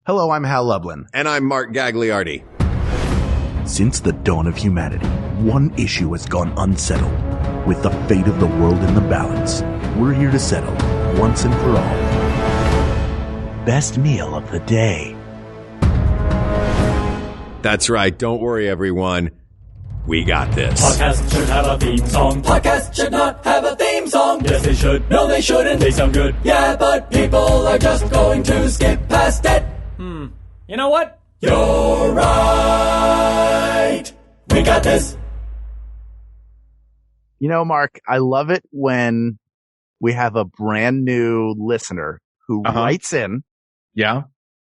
Hello, I'm Hal Lublin. And I'm Mark Gagliardi. Since the dawn of humanity, one issue has gone unsettled. With the fate of the world in the balance, we're here to settle, once and for all, best meal of the day. That's right. Don't worry, everyone. We got this. Podcast should have a theme song. Podcast should not have a theme song. Yes, they should. No, they shouldn't. They sound good. Yeah, but people are just going to skip past it. You know what? You're right. We got this. You know, Mark, I love it when we have a brand new listener who writes in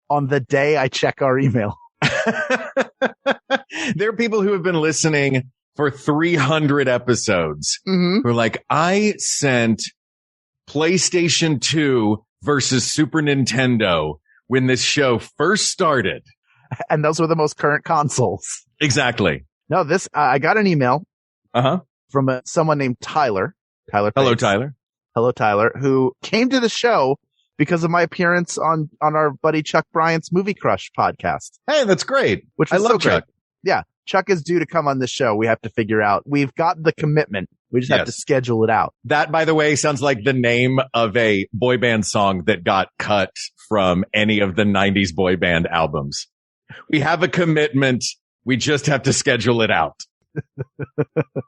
on the day I check our email. There are people who have been listening for 300 episodes who are like, I sent PlayStation 2 versus Super Nintendo when this show first started. And those were the most current consoles. Exactly. No, I got an email from someone named Tyler. Hello, Tyler. Hello, Tyler, who came to the show because of my appearance on our buddy Chuck Bryant's Movie Crush podcast. Hey, that's great. Which I was love so Chuck. great. Yeah. Chuck is due to come on the show. We have to figure out. We've got the commitment. We just have to schedule it out. That, by the way, sounds like the name of a boy band song that got cut from any of the 90s boy band albums. We have a commitment. We just have to schedule it out.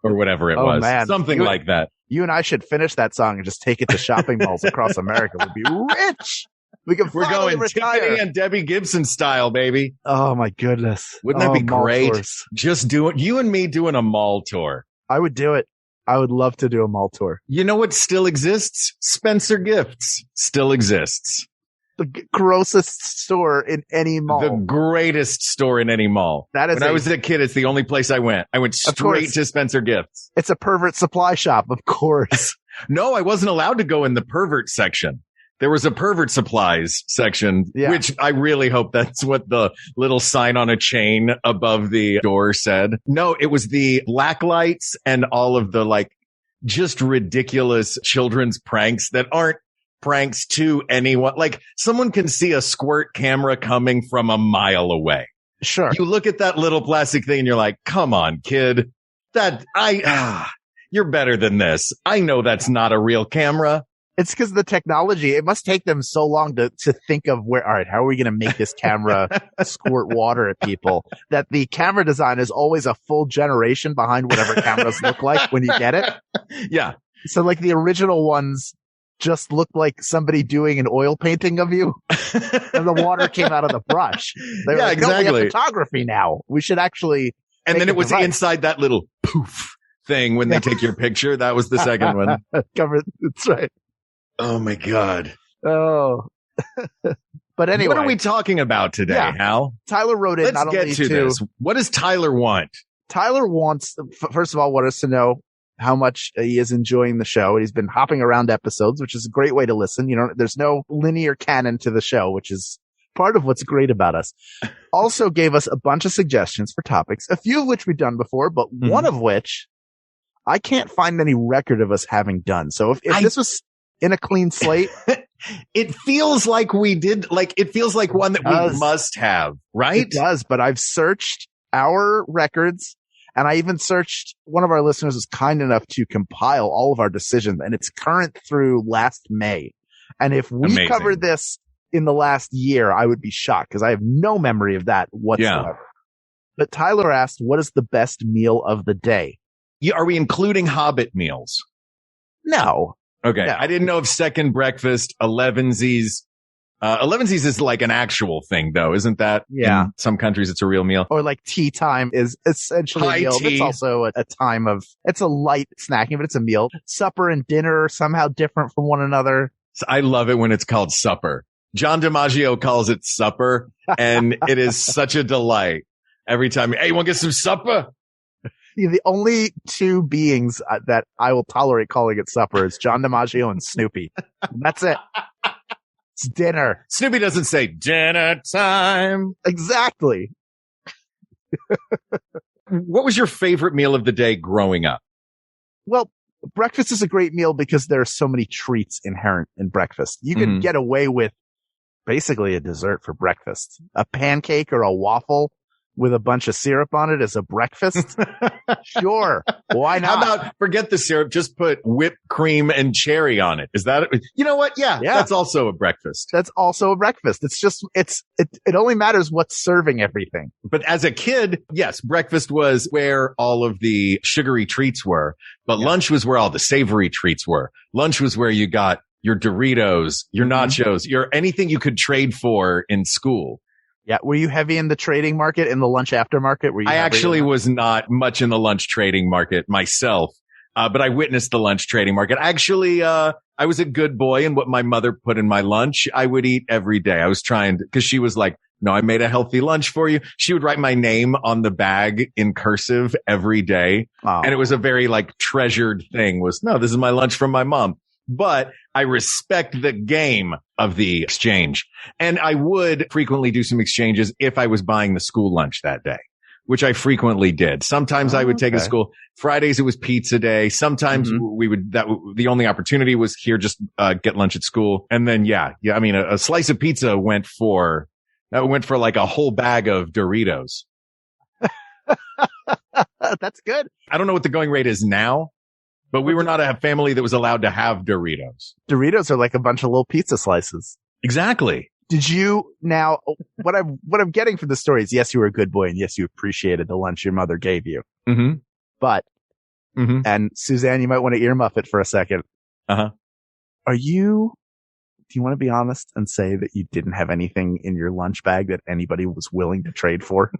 Or whatever it was. Man. Something like that. You and I should finish that song and just take it to shopping malls across America. We'd be rich. We're going Tiffany and Debbie Gibson style, baby. Oh my goodness. Wouldn't that be great? Tours. Just you and me doing a mall tour. I would do it. I would love to do a mall tour. You know what still exists? Spencer Gifts still exists. The grossest store in any mall. The greatest store in any mall. That is when I was a kid, it's the only place I went. I went straight to Spencer Gifts. It's a pervert supply shop, of course. No, I wasn't allowed to go in the pervert section. There was a pervert supplies section, which I really hope that's what the little sign on a chain above the door said. No, it was the black lights and all of the just ridiculous children's pranks that aren't pranks to anyone. Like someone can see a squirt camera coming from a mile away. Sure. You look at that little plastic thing and you're like, come on, kid. You're better than this. I know that's not a real camera. It's because the technology, it must take them so long to think of all right, how are we going to make this camera squirt water at people? That the camera design is always a full generation behind whatever cameras look like when you get it. Yeah. So the original ones just looked like somebody doing an oil painting of you and the water came out of the brush. They were exactly. No, we have photography now. We should actually. And then it was inside that little poof thing when they take your picture. That was the second one. That's right. Oh my God. Oh, but anyway, what are we talking about today, Hal? Tyler wrote it. Let's get to this. What does Tyler want? Tyler wants, first of all, want us to know how much he is enjoying the show. He's been hopping around episodes, which is a great way to listen. There's no linear canon to the show, which is part of what's great about us. Also gave us a bunch of suggestions for topics, a few of which we've done before, but one of which I can't find any record of us having done. So if this was in a clean slate, it feels like we did. It feels like one that we must have, right? It does, but I've searched our records, and I even searched. One of our listeners was kind enough to compile all of our decisions, and it's current through last May. And if we covered this in the last year, I would be shocked because I have no memory of that whatsoever. Yeah. But Tyler asked, "What is the best meal of the day?" Are we including Hobbit meals? No. Okay. No. I didn't know if second breakfast, 11sies. 11sies is like an actual thing, though, isn't that? Yeah. In some countries, it's a real meal. Or tea time is essentially a meal. Tea. It's also a time of, it's a light snacking, but it's a meal. Supper and dinner are somehow different from one another. I love it when it's called supper. John DiMaggio calls it supper, and it is such a delight every time. Hey, you want to get some supper? The only two beings that I will tolerate calling it supper is John DiMaggio and Snoopy. That's it. It's dinner. Snoopy doesn't say dinner time. Exactly. What was your favorite meal of the day growing up? Well, breakfast is a great meal because there are so many treats inherent in breakfast. You can get away with basically a dessert for breakfast. A pancake or a waffle with a bunch of syrup on it as a breakfast? Sure. Why not? How about forget the syrup, just put whipped cream and cherry on it? Is that, you know what? Yeah, that's also a breakfast. That's also a breakfast. It's just, it only matters what's serving everything. But as a kid, yes, breakfast was where all of the sugary treats were, but lunch was where all the savory treats were. Lunch was where you got your Doritos, your nachos, your anything you could trade for in school. Yeah. Were you heavy in the trading market, in the lunch aftermarket? I actually was not much in the lunch trading market myself, but I witnessed the lunch trading market. Actually, I was a good boy, and what my mother put in my lunch, I would eat every day. I was trying to, because she was like, no, I made a healthy lunch for you. She would write my name on the bag in cursive every day. Oh. And it was a very like treasured thing was, no, this is my lunch from my mom. But I respect the game of the exchange. And I would frequently do some exchanges if I was buying the school lunch that day, which I frequently did. Sometimes I would take a school. Fridays, it was pizza day. Sometimes we would, the only opportunity was here, just get lunch at school. And then, I mean, a slice of pizza went for like a whole bag of Doritos. That's good. I don't know what the going rate is now. But we were not a family that was allowed to have Doritos. Doritos are like a bunch of little pizza slices. Exactly. Did you now, what I'm getting from the story is, yes, you were a good boy, and yes, you appreciated the lunch your mother gave you. Mm-hmm. But, and Suzanne, you might want to earmuff it for a second. Uh-huh. Do you want to be honest and say that you didn't have anything in your lunch bag that anybody was willing to trade for?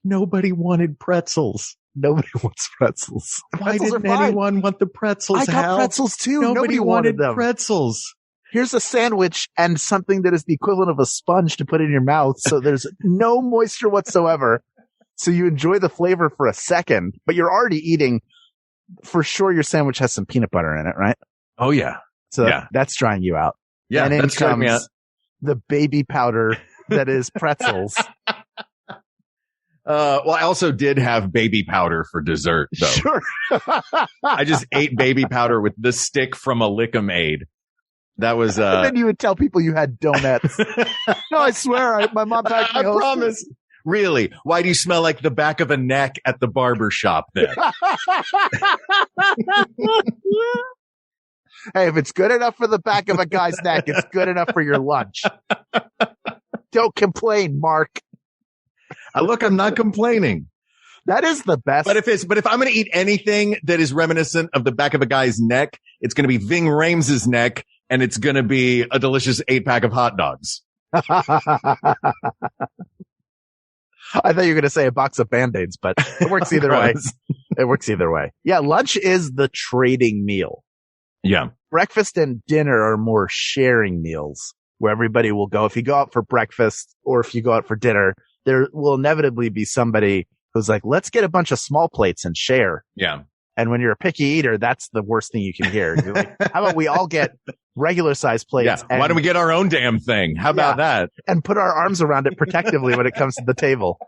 Nobody wanted pretzels. Nobody wants pretzels. Why didn't anyone want the pretzels? I got pretzels too. Nobody wanted them. Pretzels. Here's a sandwich and something that is the equivalent of a sponge to put in your mouth. So there's no moisture whatsoever. So you enjoy the flavor for a second, but you're already eating. For sure, your sandwich has some peanut butter in it, right? Oh, yeah. So that's drying you out. Yeah, and that's drying me out. The baby powder that is pretzels. Well, I also did have baby powder for dessert, though. Sure. I just ate baby powder with the stick from a Lick-em-Aid. That was, And then you would tell people you had donuts. No, I swear, my mom packed me. I promise. Really? Why do you smell like the back of a neck at the barber shop then? Hey, if it's good enough for the back of a guy's neck, it's good enough for your lunch. Don't complain, Mark. Look, I'm not complaining. That is the best. But if I'm going to eat anything that is reminiscent of the back of a guy's neck, it's going to be Ving Rhames' neck, and it's going to be a delicious 8-pack of hot dogs. I thought you were going to say a box of Band-Aids, but it works either way. It works either way. Yeah, lunch is the trading meal. Yeah. Breakfast and dinner are more sharing meals where everybody will go. If you go out for breakfast or if you go out for dinner, there will inevitably be somebody who's like, let's get a bunch of small plates and share. Yeah. And when you're a picky eater, that's the worst thing you can hear. You're like, how about we all get regular size plates? Yeah. Why don't we get our own damn thing? How about that? And put our arms around it protectively when it comes to the table.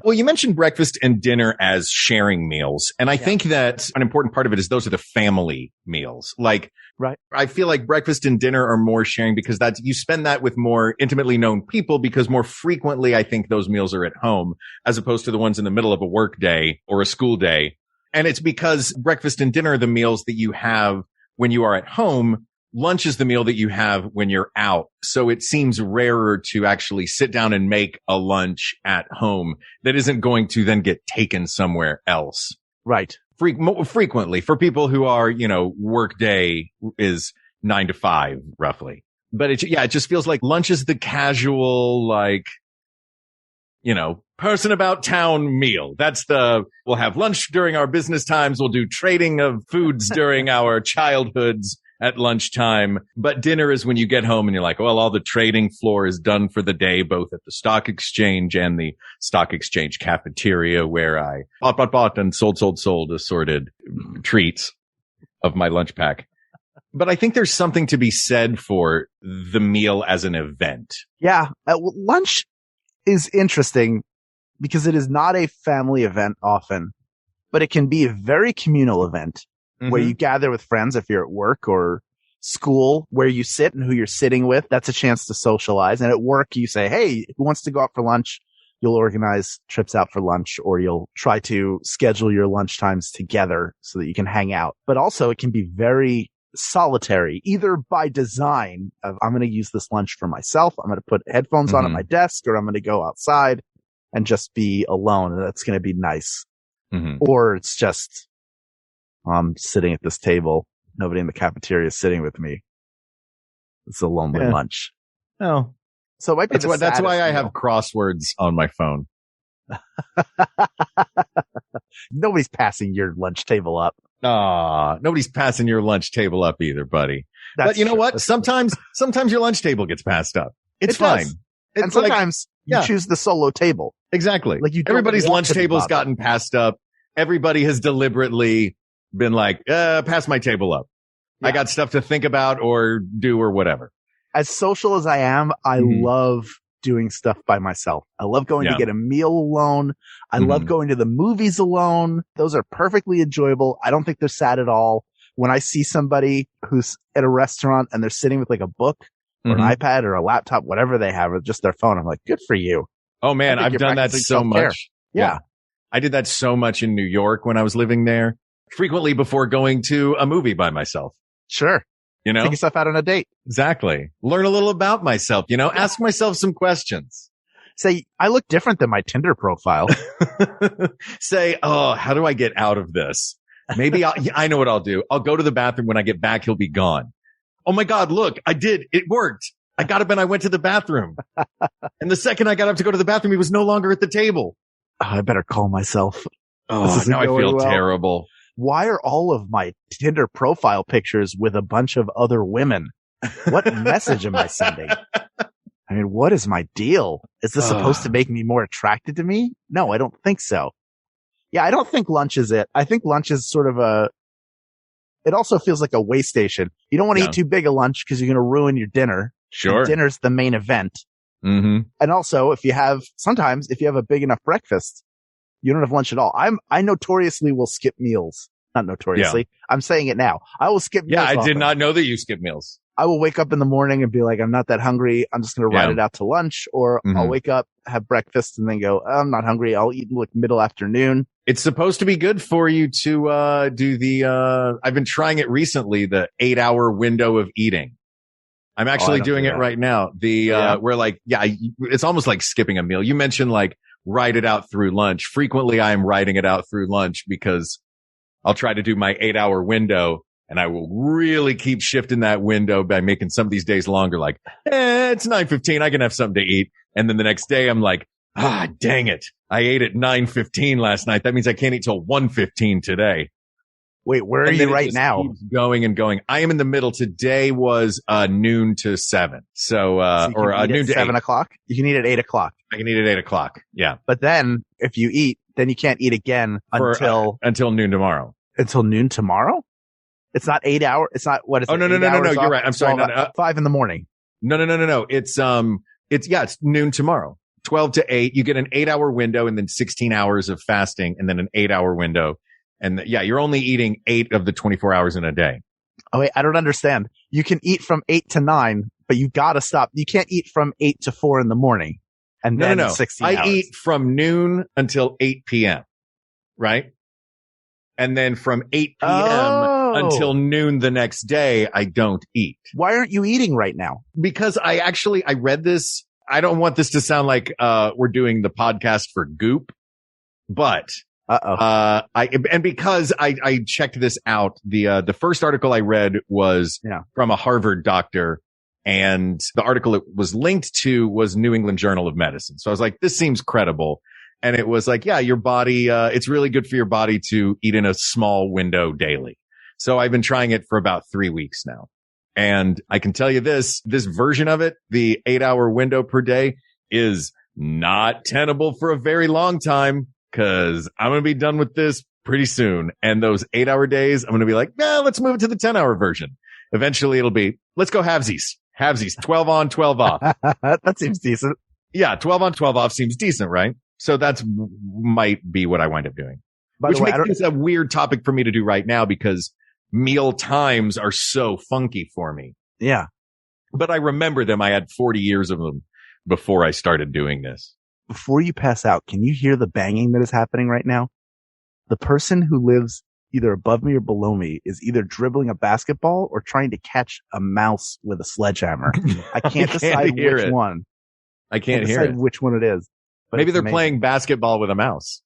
Well, you mentioned breakfast and dinner as sharing meals. And I think that an important part of it is those are the family meals. Like, right. I feel like breakfast and dinner are more sharing because you spend that with more intimately known people, because more frequently, I think those meals are at home as opposed to the ones in the middle of a work day or a school day. And it's because breakfast and dinner are the meals that you have when you are at home. Lunch is the meal that you have when you're out. So it seems rarer to actually sit down and make a lunch at home that isn't going to then get taken somewhere else. Right. Frequently for people who are, work day is 9 to 5 roughly. But it just feels like lunch is the casual, person about town meal. We'll have lunch during our business times. We'll do trading of foods during our childhoods at lunchtime. But dinner is when you get home and you're like, well, all the trading floor is done for the day, both at the stock exchange and the stock exchange cafeteria, where I bought and sold assorted treats of my lunch pack. But I think there's something to be said for the meal as an event. Yeah. Lunch is interesting because it is not a family event often, but it can be a very communal event where you gather with friends if you're at work or school, where you sit and who you're sitting with, that's a chance to socialize. And at work, you say, hey, who wants to go out for lunch? You'll organize trips out for lunch, or you'll try to schedule your lunch times together so that you can hang out. But also it can be very solitary, either by design of I'm going to use this lunch for myself. I'm going to put headphones on at my desk, or I'm going to go outside and just be alone. And that's going to be nice. Or it's just, I'm sitting at this table. Nobody in the cafeteria is sitting with me. It's a lonely lunch. Oh, so it might be that's why I have crosswords on my phone. Nobody's passing your lunch table up. Nobody's passing your lunch table up either, buddy. But you know what? Sometimes your lunch table gets passed up. It's fine. And sometimes you choose the solo table. Exactly. Like everybody's lunch table's gotten passed up. Everybody has deliberately been like, pass my table up. Yeah. I got stuff to think about or do or whatever. As social as I am, I love doing stuff by myself. I love going to get a meal alone. I love going to the movies alone. Those are perfectly enjoyable. I don't think they're sad at all. When I see somebody who's at a restaurant and they're sitting with like a book or an iPad or a laptop, whatever they have, or just their phone, I'm like, good for you. Oh man, I've done that so much. Yeah. I did that so much in New York when I was living there, frequently before going to a movie by myself. Sure. You know, take yourself out on a date. Exactly. Learn a little about myself, you know, ask myself some questions. Say, I look different than my Tinder profile. Say, oh, how do I get out of this? Maybe I know what I'll do. I'll go to the bathroom. When I get back, he'll be gone. Oh my God, look, I did. It worked. I got up and I went to the bathroom. And the second I got up to go to the bathroom, he was no longer at the table. Oh, I better call myself. Oh, now I feel terrible. Why are all of my Tinder profile pictures with a bunch of other women? What message am I sending? I mean, what is my deal? Is this supposed to make me more attracted to me? No, I don't think so. Yeah, I don't think lunch is it. I think lunch is sort of it also feels like a way station. You don't want to eat too big a lunch because you're going to ruin your dinner. Sure. And dinner's the main event. And also, sometimes if you have a big enough breakfast, you don't have lunch at all. I notoriously will skip meals. Not notoriously. Yeah. I'm saying it now. I will skip meals. Yeah, I did not know that you skip meals. I will wake up in the morning and be like, I'm not that hungry. I'm just going to ride it out to lunch. Or I'll wake up, have breakfast, and then go, I'm not hungry. I'll eat like middle afternoon. It's supposed to be good for you to do the I've been trying it recently, the 8-hour window of eating. I'm actually doing it right now. Where like, it's almost like skipping a meal. You mentioned like write it out through lunch. Frequently I am writing it out through lunch because I'll try to do my 8-hour window and I will really keep shifting that window by making some of these days longer. Like, it's 9:15. I can have something to eat. And then the next day I'm like, dang it. I ate at 9:15 last night. That means I can't eat till 1:15 today. Wait, where are you right now? Going and going. I am in the middle. Today was noon to 7. So noon to 7 o'clock. You can eat at 8 o'clock. I can eat at 8 o'clock. Yeah. But then if you eat, then you can't eat again until noon tomorrow. Until noon tomorrow? It's not 8 hours. It's not what is it? No. You're right. I'm sorry. 5 in the morning. No. It's noon tomorrow. 12 to 8. You get an 8-hour window and then 16 hours of fasting and then an 8-hour window. And you're only eating 8 of the 24 hours in a day. Oh, wait, I don't understand. You can eat from 8 to 9, but you gotta stop. You can't eat from 8 to 4 in the morning. And then 16 hours. I eat from noon until 8 p.m. Right? And then from 8 p.m. until noon the next day, I don't eat. Why aren't you eating right now? Because I read this. I don't want this to sound like, we're doing the podcast for Goop, but because I checked this out, the first article I read was from a Harvard doctor, and the article it was linked to was New England Journal of Medicine. So I was like, this seems credible. And it was like, your body, it's really good for your body to eat in a small window daily. So I've been trying it for about 3 weeks now. And I can tell you this version of it, the 8-hour window per day, is not tenable for a very long time. Cause I'm going to be done with this pretty soon. And those 8-hour days, I'm going to be like, let's move it to the 10-hour version. Eventually it'll be, let's go halvesies, 12 on, 12 off. That seems decent. Yeah. 12 on, 12 off seems decent, right? So that's might be what I wind up doing. Which makes this a weird topic for me to do right now because meal times are so funky for me. Yeah. But I remember them. I had 40 years of them before I started doing this. Before you pass out, can you hear the banging that is happening right now? The person who lives either above me or below me is either dribbling a basketball or trying to catch a mouse with a sledgehammer. I can't decide which one. I can't hear it. Which one it is. But maybe they're playing basketball with a mouse.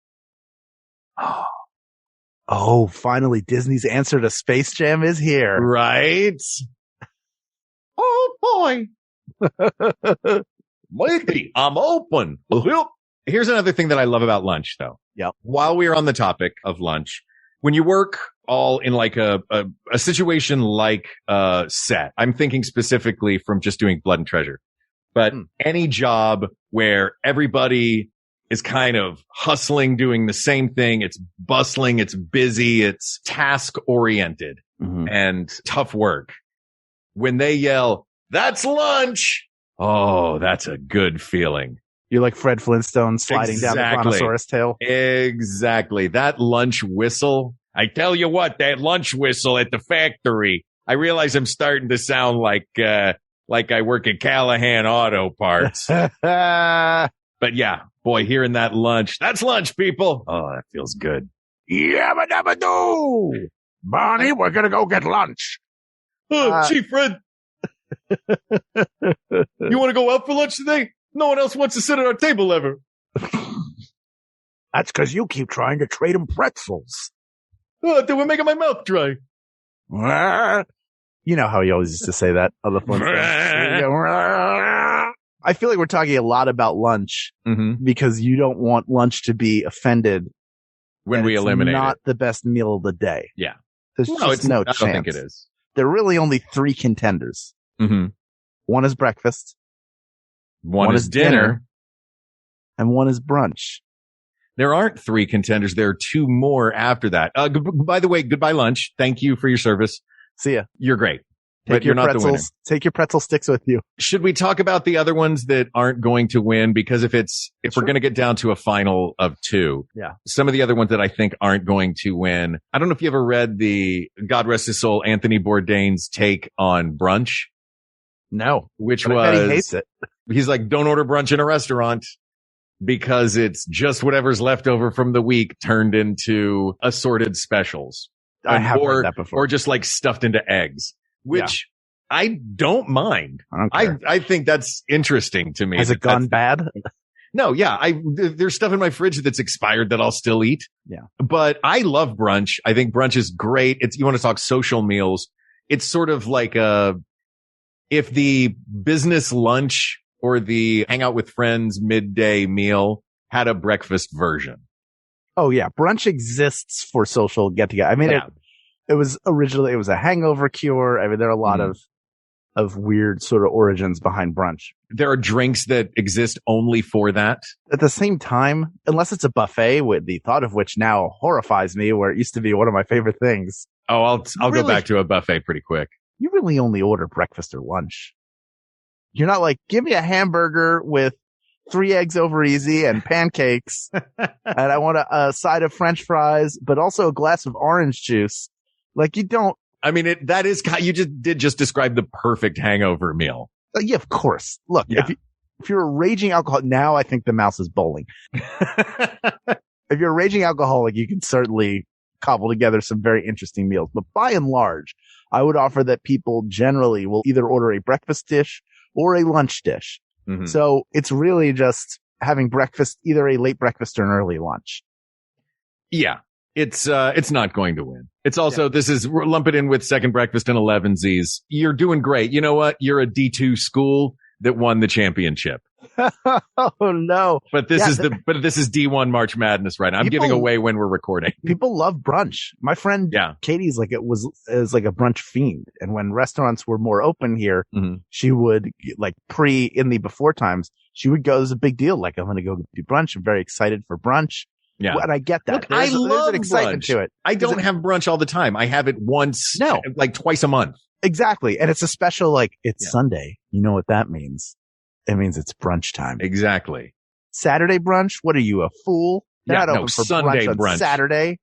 Oh, finally, Disney's answer to Space Jam is here. Right? Oh, boy. Maybe I'm open. Here's another thing that I love about lunch, though. Yep. While we are on the topic of lunch, when you work all in like a situation like set, I'm thinking specifically from just doing Blood and Treasure, but any job where everybody is kind of hustling, doing the same thing. It's bustling. It's busy. It's task oriented and tough work. When they yell, "That's lunch." Oh, that's a good feeling. You're like Fred Flintstone sliding down the brontosaurus tail. Exactly. That lunch whistle. I tell you what, that lunch whistle at the factory. I realize I'm starting to sound like I work at Callahan Auto Parts. But yeah, boy, hearing that lunch. That's lunch, people. Oh, that feels good. Yabba dabba doo! Barney, we're gonna go get lunch. Oh, Chief Fred. You want to go out for lunch today? No one else wants to sit at our table ever. That's because you keep trying to trade them pretzels. Oh, they were making my mouth dry. You know how he always used to say that on the phone. I feel like we're talking a lot about lunch because you don't want lunch to be offended when we eliminate it. It's not the best meal of the day. Yeah. There's just no chance. I don't think it is. There are really only 3 contenders. One is breakfast. One is dinner. And one is brunch. There aren't 3 contenders. There are 2 more after that. By the way, goodbye lunch. Thank you for your service. See ya. You're great. Take your pretzels. Take your pretzel sticks with you. Should we talk about the other ones that aren't going to win? Because if we're going to get down to a final of 2, some of the other ones that I think aren't going to win. I don't know if you ever read the, God rest his soul, Anthony Bourdain's take on brunch. No, which but I bet he hates it. He's like, don't order brunch in a restaurant because it's just whatever's left over from the week turned into assorted specials. I have heard that before. Or just like stuffed into eggs. Which I don't mind. I think that's interesting to me. Has it gone bad? No, yeah. There's stuff in my fridge that's expired that I'll still eat. Yeah. But I love brunch. I think brunch is great. You want to talk social meals. It's sort of like if the business lunch or the hang out with friends midday meal had a breakfast version. Oh yeah. Brunch exists for social get together. I mean, it was originally, it was a hangover cure. I mean, there are a lot of weird sort of origins behind brunch. There are drinks that exist only for that. At the same time, unless it's a buffet, with the thought of which now horrifies me, where it used to be one of my favorite things. Oh, I'll go back to a buffet pretty quick. You really only order breakfast or lunch. You're not like, give me a hamburger with 3 eggs over easy and pancakes. And I want a side of French fries, but also a glass of orange juice. Like you don't. I mean, you did just describe the perfect hangover meal. Yeah, of course. Look, if you're a raging alcoholic, now I think the mouse is bowling. If you're a raging alcoholic, you can certainly cobble together some very interesting meals. But by and large, I would offer that people generally will either order a breakfast dish or a lunch dish. So it's really just having breakfast, either a late breakfast or an early lunch. Yeah. It's not going to win. It's also, we're lumping in with second breakfast and 11sies. You're doing great. You know what? You're a D2 school that won the championship. Oh no. But this is D1 March Madness right now. I'm giving away when we're recording. People love brunch. My friend Katie's is like a brunch fiend. And when restaurants were more open here, she would in the before times, she would go, there's a big deal. Like, I'm going to go do brunch. I'm very excited for brunch. Yeah. And I get that. Look, there's an excitement to it. I don't have brunch all the time. I have it once, like twice a month. Exactly. And it's a special, it's Sunday. You know what that means? It means it's brunch time. Exactly. Saturday brunch? What are you, a fool? They're not open for Sunday brunch on Saturday.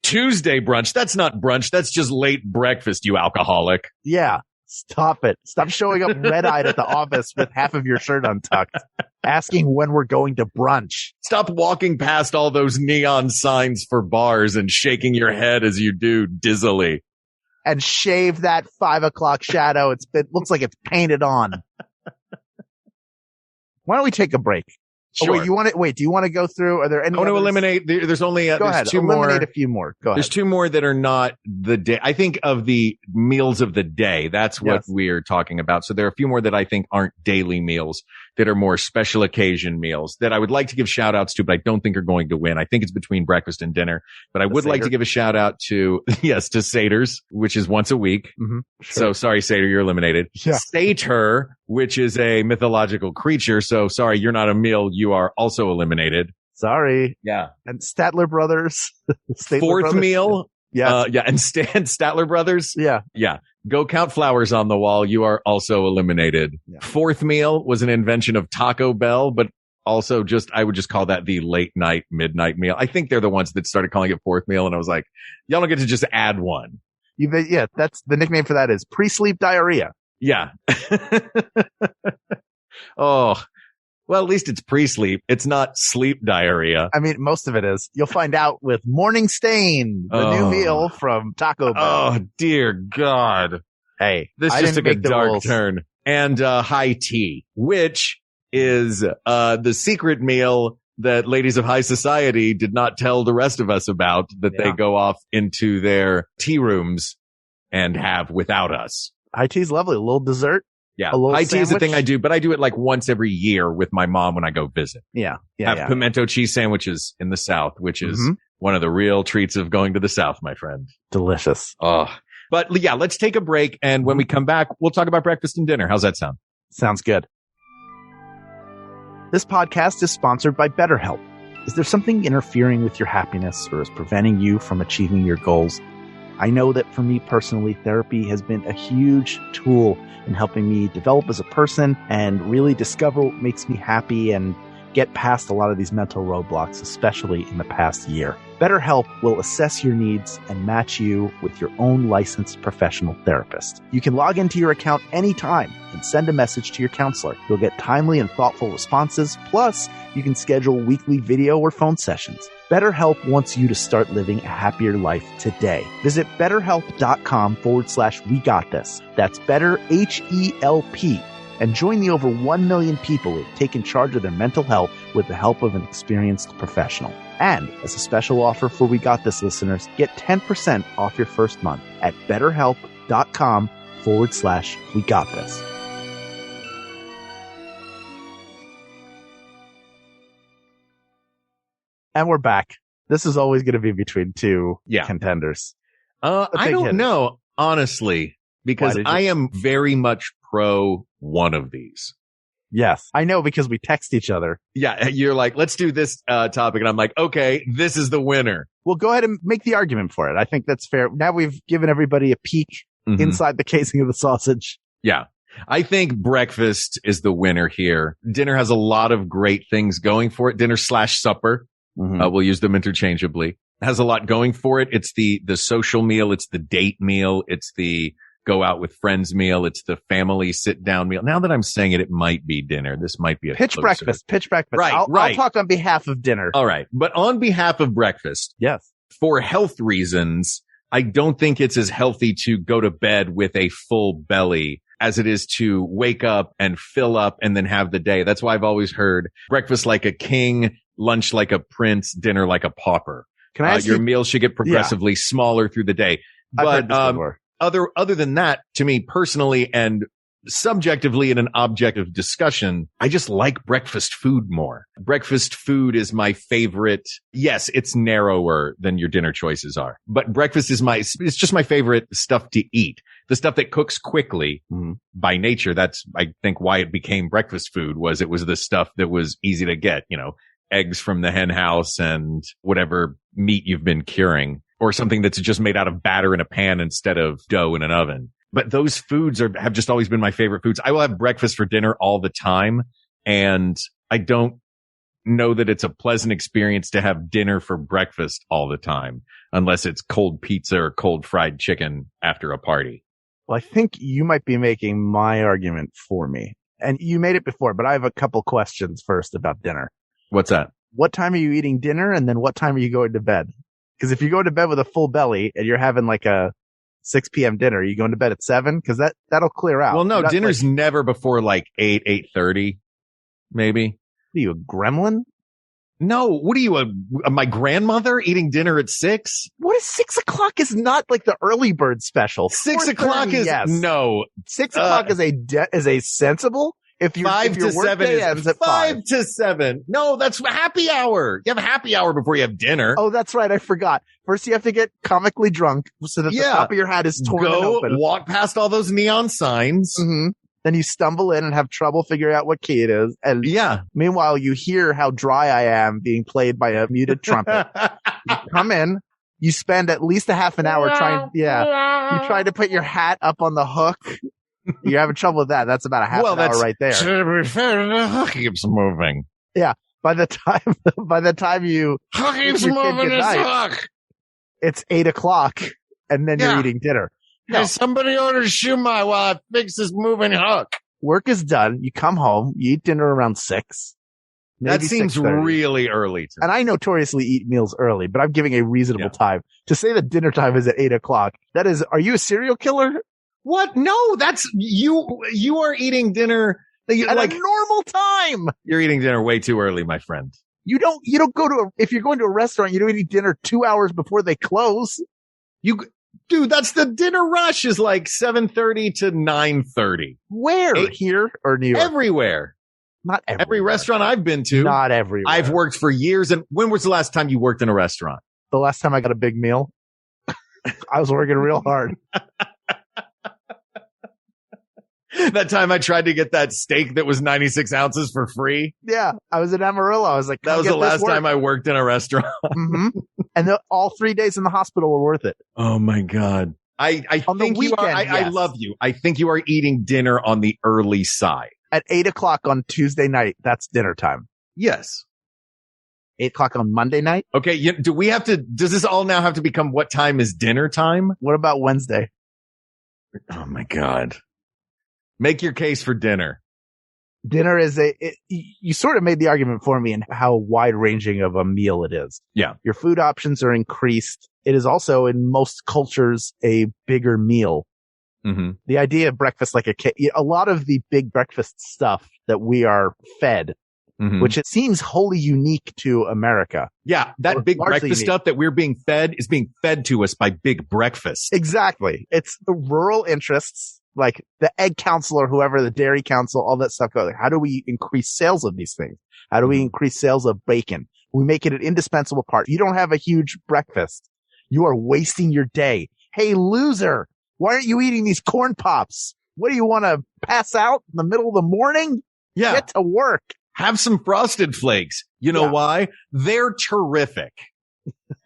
Tuesday brunch. That's not brunch. That's just late breakfast, you alcoholic. Yeah. Stop it. Stop showing up red-eyed at the office with half of your shirt untucked, asking when we're going to brunch. Stop walking past all those neon signs for bars and shaking your head as you do dizzily. And shave that 5 o'clock shadow. It looks like it's painted on. Why don't we take a break? Sure. Oh, wait, do you want to go through? Are there any? I want to eliminate. There's only go ahead. two eliminate more. A few more. Go ahead. There's two more that are not the day. I think of the meals of the day. That's what we're talking about. So there are a few more that I think aren't daily meals, that are more special occasion meals that I would like to give shout outs to, but I don't think are going to win. I think it's between breakfast and dinner, but I would like to give a shout out to Seder's, which is once a week. Mm-hmm. Sure. So sorry, Seder, you're eliminated. Yeah. Satyr, which is a mythological creature. So sorry, you're not a meal. You are also eliminated. Sorry. Yeah. And Statler Brothers. Fourth meal. Yeah. And Statler Brothers. Yeah. Yeah. Go count flowers on the wall. You are also eliminated. Yeah. Fourth meal was an invention of Taco Bell, but also I would just call that the late night, midnight meal. I think they're the ones that started calling it fourth meal. And I was like, y'all don't get to just add one. Yeah. That's the nickname for that is pre-sleep diarrhea. Yeah. Oh, well, at least it's pre-sleep. It's not sleep diarrhea. I mean, most of it is. You'll find out with Morning Stain, the new meal from Taco Bell. Oh, dear God. Hey, this just took a dark turn. And high tea, which is the secret meal that ladies of high society did not tell the rest of us about, that they go off into their tea rooms and have without us. High tea's lovely. A little dessert. Yeah. High tea is the thing I do, but I do it like once every year with my mom when I go visit. Yeah. Have pimento cheese sandwiches in the South, which is one of the real treats of going to the South, my friend. Delicious. Oh, but yeah, let's take a break. And when we come back, we'll talk about breakfast and dinner. How's that sound? Sounds good. This podcast is sponsored by BetterHelp. Is there something interfering with your happiness or is preventing you from achieving your goals? I know that for me personally, therapy has been a huge tool in helping me develop as a person and really discover what makes me happy and get past a lot of these mental roadblocks, especially in the past year. BetterHelp will assess your needs and match you with your own licensed professional therapist. You can log into your account anytime and send a message to your counselor. You'll get timely and thoughtful responses. Plus, you can schedule weekly video or phone sessions. BetterHelp wants you to start living a happier life today. Visit BetterHelp.com/WeGotThis. That's BetterHelp. And join the over 1 million people who have taken charge of their mental health with the help of an experienced professional. And as a special offer for We Got This listeners, get 10% off your first month at BetterHelp.com/WeGotThis. And we're back. This is always going to be between two contenders. I don't know, honestly, because I am very much pro one of these. Yes, I know because we text each other. Yeah, you're like, let's do this topic. And I'm like, okay, this is the winner. Well, go ahead and make the argument for it. I think that's fair. Now we've given everybody a peek inside the casing of the sausage. Yeah. I think breakfast is the winner here. Dinner has a lot of great things going for it. Dinner/supper. We'll use them interchangeably. It has a lot going for it. It's the social meal. It's the date meal. It's the go out with friends meal. It's the family sit down meal. Now that I'm saying it, it might be dinner. This might be a pitch breakfast. Right, I'll talk on behalf of dinner. All right. But on behalf of breakfast. Yes. For health reasons, I don't think it's as healthy to go to bed with a full belly as it is to wake up and fill up and then have the day. That's why I've always heard breakfast like a king, lunch like a prince, dinner like a pauper. Can I ask your meals should get progressively smaller through the day. But other than that, to me personally and subjectively in an objective discussion, I just like breakfast food more. Breakfast food is my favorite. Yes, it's narrower than your dinner choices are, but breakfast is it's just my favorite stuff to eat. The stuff that cooks quickly by nature. That's, I think, why it became breakfast food it was the stuff that was easy to get, eggs from the hen house and whatever meat you've been curing, or something that's just made out of batter in a pan instead of dough in an oven. But those foods have just always been my favorite foods. I will have breakfast for dinner all the time, and I don't know that it's a pleasant experience to have dinner for breakfast all the time, unless it's cold pizza or cold fried chicken after a party. Well, I think you might be making my argument for me. And you made it before, but I have a couple questions first about dinner. What's that? What time are you eating dinner? And then what time are you going to bed? Because if you go to bed with a full belly and you're having like a 6 p.m. dinner, are you going to bed at 7? Because that'll clear out. Well, no, dinner's never before like 8:30, maybe. What are you, a gremlin? No, what are you, my grandmother eating dinner at 6? What is 6 o'clock is not like the early bird special. 6 o'clock is, yes. No. 6 o'clock is a sensible. If your 5 to 7 ends at 5 to 7. No, that's happy hour. You have a happy hour before you have dinner. Oh, that's right. I forgot. First, you have to get comically drunk so that the top of your hat is torn open. Walk past all those neon signs. Mm-hmm. Then you stumble in and have trouble figuring out what key it is. And meanwhile, you hear how dry I am being played by a muted trumpet. You come in. You spend at least a half an hour trying. Yeah, you try to put your hat up on the hook. You're having trouble with that. That's about a half an hour right there. To be fair, the hook keeps moving. Yeah. By the time you hook keeps moving his hook, it's 8 o'clock, and then you're eating dinner. No. Hey, somebody order shumai while I fix this moving hook. Work is done. You come home. You eat dinner around 6. That seems 6:30. really early to me. And I notoriously eat meals early, but I'm giving a reasonable time. To say that dinner time is at 8 o'clock, that is, are you a serial killer? What? No, that's, you are eating dinner at like a normal time. You're eating dinner way too early, my friend. You don't go to if you're going to a restaurant, you don't eat dinner 2 hours before they close. Dude, that's the dinner rush is like 7:30 to 9:30. Where? Here or New York? Everywhere. Not everywhere. Every restaurant I've been to. Not everywhere. I've worked for years. And when was the last time you worked in a restaurant? The last time I got a big meal. I was working real hard. That time I tried to get that steak that was 96 ounces for free. Yeah. I was in Amarillo. I was like, that was the last time I worked in a restaurant. Mm-hmm. And all 3 days in the hospital were worth it. Oh my God. I think you are, I love you. I think you are eating dinner on the early side. At 8 o'clock on Tuesday night, that's dinner time. Yes. 8 o'clock on Monday night? Okay. Does this all now have to become what time is dinner time? What about Wednesday? Oh my God. Make your case for dinner. Dinner is you sort of made the argument for me in how wide ranging of a meal it is. Yeah. Your food options are increased. It is also in most cultures a bigger meal. Mm-hmm. The idea of breakfast like a lot of the big breakfast stuff that we are fed, which it seems wholly unique to America. Yeah. That big breakfast stuff that we're being fed is being fed to us by big breakfast. Exactly. It's the rural interests. Like the egg council or whoever, the dairy council, all that stuff. How do we increase sales of these things? How do we increase sales of bacon? We make it an indispensable part. You don't have a huge breakfast. You are wasting your day. Hey, loser, why aren't you eating these corn pops? What do you want to pass out in the middle of the morning? Yeah. Get to work. Have some Frosted Flakes. You know why? They're terrific.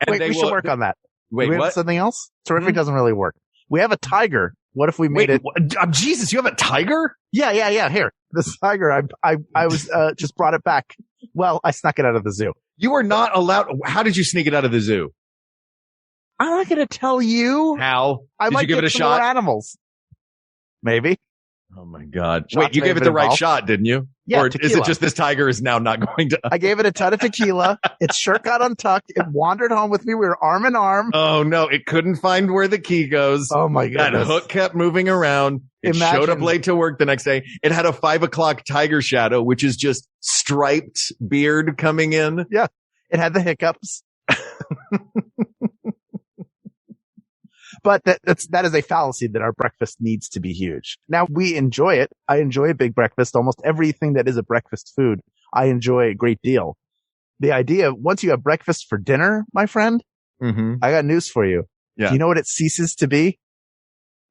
And we should work on that. Wait, what? Something else? Terrific doesn't really work. We have a tiger. What if we made it? Jesus, you have a tiger? Yeah. Here, this tiger. I was just brought it back. Well, I snuck it out of the zoo. You are not allowed. How did you sneak it out of the zoo? I'm not going to tell you. How? I might give it a shot? More animals. Maybe. Oh my God. Wait, you gave it the right shot, didn't you? Yeah. Or tequila. is it just this tiger is now not going to? I gave it a ton of tequila. Its shirt got untucked. It wandered home with me. We were arm in arm. Oh no. It couldn't find where the key goes. Oh my God. That hook kept moving around. It showed up late to work the next day. It had a 5 o'clock tiger shadow, which is just striped beard coming in. Yeah. It had the hiccups. But that is a fallacy that our breakfast needs to be huge. Now we enjoy it. I enjoy a big breakfast. Almost everything that is a breakfast food, I enjoy a great deal. The idea, once you have breakfast for dinner, my friend, I got news for you. Yeah. Do you know what it ceases to be?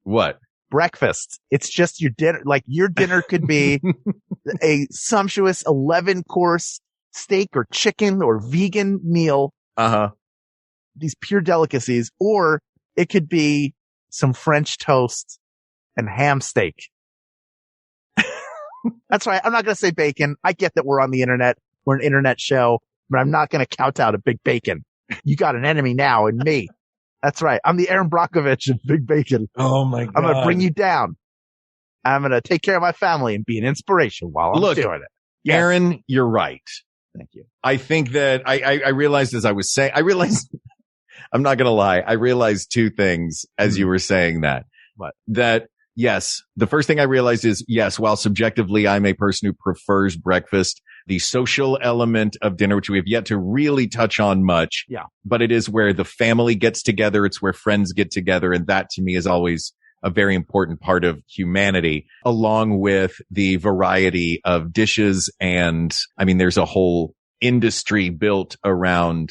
What? Breakfast. It's just your dinner. Like your dinner could be a sumptuous 11-course steak or chicken or vegan meal. These pure delicacies, or it could be some French toast and ham steak. That's right. I'm not going to say bacon. I get that we're on the internet. We're an internet show, but I'm not going to kowtow to Big Bacon. You got an enemy now in me. That's right. I'm the Aaron Brockovich of Big Bacon. Oh my God. I'm going to bring you down. I'm going to take care of my family and be an inspiration while I'm doing it. Yes. Aaron, you're right. Thank you. I think that I realized as I was saying, I'm not going to lie. I realized two things as you were saying that. What? That, yes, the first thing I realized is, yes, while subjectively I'm a person who prefers breakfast, the social element of dinner, which we have yet to really touch on much. Yeah. But it is where the family gets together. It's where friends get together. And that to me is always a very important part of humanity, along with the variety of dishes. And I mean, there's a whole industry built around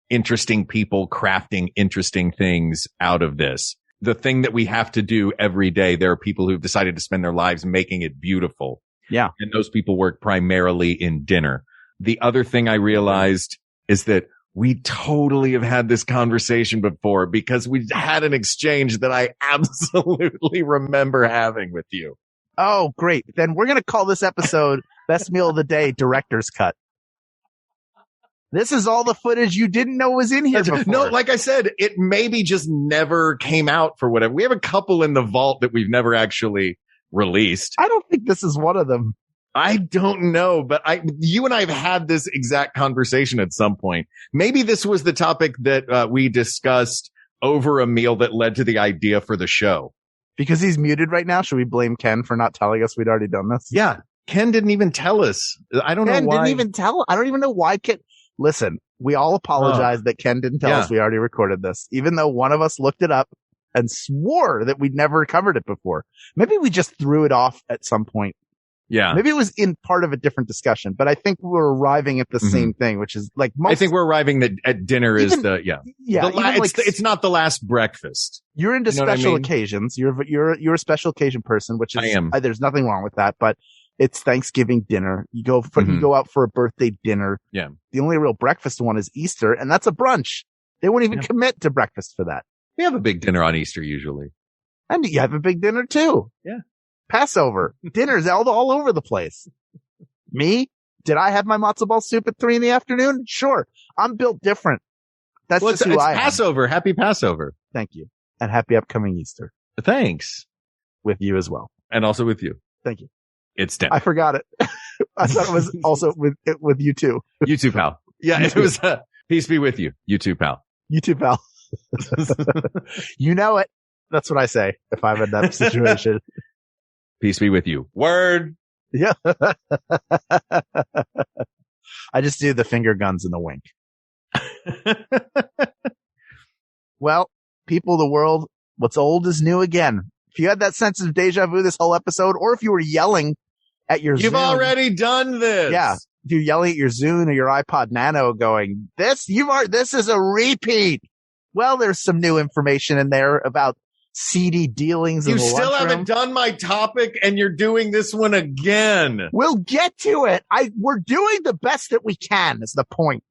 interesting people crafting interesting things out of this. The thing that we have to do every day, there are people who've decided to spend their lives making it beautiful. Yeah. And those people work primarily in dinner. The other thing I realized is that we totally have had this conversation before because we had an exchange that I absolutely remember having with you. Oh, great. Then we're going to call this episode Best Meal of the Day Director's Cut. This is all the footage you didn't know was in here before. No, like I said, it maybe just never came out for whatever. We have a couple in the vault that we've never actually released. I don't think this is one of them. I don't know, but you and I have had this exact conversation at some point. Maybe this was the topic that we discussed over a meal that led to the idea for the show. Because he's muted right now, should we blame Ken for not telling us we'd already done this? Yeah. Ken didn't even tell us. I don't know why. Ken didn't even tell. I don't even know why Ken. Listen, we all apologize that Ken didn't tell us we already recorded this, even though one of us looked it up and swore that we'd never covered it before. Maybe we just threw it off at some point. Yeah. Maybe it was in part of a different discussion, but I think we're arriving at the same thing, which is like I think we're arriving at dinner is it's not the last breakfast. You're into special occasions. You're a special occasion person, which is, I am. There's nothing wrong with that, but it's Thanksgiving dinner. You go out for a birthday dinner. Yeah. The only real breakfast one is Easter, and that's a brunch. They won't even commit to breakfast for that. We have a big dinner on Easter usually. And you have a big dinner too. Yeah. Passover. Dinners all over the place. Me? Did I have my matzo ball soup at 3 PM? Sure. I'm built different. That's just who I am. Passover. Happy Passover. Thank you. And happy upcoming Easter. Thanks. With you as well. And also with you. Thank you. It's 10. I forgot it. I thought it was also with you too. You too, pal. Yeah, it was peace be with you. You too, pal. You too, pal. You know it. That's what I say if I'm in that situation. Peace be with you. Word. Yeah. I just do the finger guns and the wink. Well, people of the world, what's old is new again. If you had that sense of deja vu this whole episode, or if you were yelling at your You've Zune, already done this. Yeah. If you're yelling at your Zune or your iPod Nano going, this is a repeat. Well, there's some new information in there about seedy dealings. You still haven't done my topic and you're doing this one again. We'll get to it. We're doing the best that we can is the point.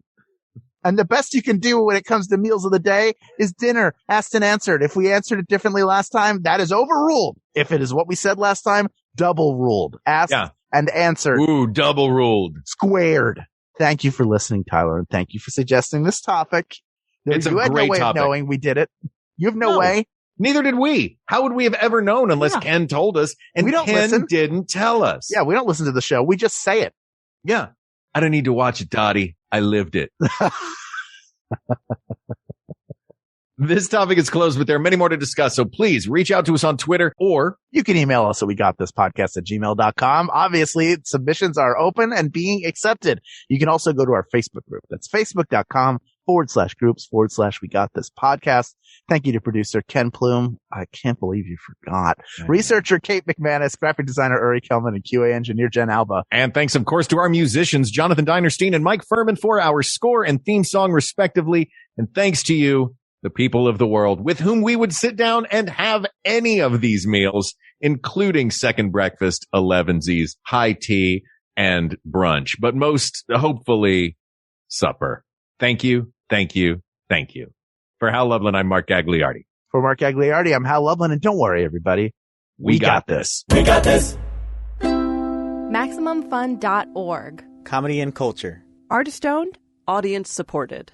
And the best you can do when it comes to meals of the day is dinner, asked and answered. If we answered it differently last time, that is overruled. If it is what we said last time, double ruled. Asked and answered. Ooh, double ruled. Squared. Thank you for listening, Tyler, and thank you for suggesting this topic. It's a great topic. You had no way of knowing we did it. You have no way. Neither did we. How would we have ever known unless Ken told us? And we don't Ken didn't tell us. Yeah, we don't listen to the show. We just say it. Yeah. I don't need to watch it, Dottie. I lived it. This topic is closed, but there are many more to discuss. So please reach out to us on Twitter, or you can email us at wegotThisPodcast@gmail.com. Obviously, submissions are open and being accepted. You can also go to our Facebook group. That's facebook.com/groups/WeGotThisPodcast. Thank you to producer Ken Plume. I can't believe you forgot. Researcher Kate McManus, graphic designer Uri Kelman, and QA engineer Jen Alba. And thanks, of course, to our musicians, Jonathan Dinerstein and Mike Furman, for our score and theme song, respectively. And thanks to you, the people of the world, with whom we would sit down and have any of these meals, including second breakfast, 11sies, high tea, and brunch. But most, hopefully, supper. Thank you, thank you, thank you. For Hal Lublin, I'm Mark Gagliardi. For Mark Gagliardi, I'm Hal Lublin, and don't worry, everybody. We got this. We got this. MaximumFun.org. Comedy and culture. Artist owned. Audience supported.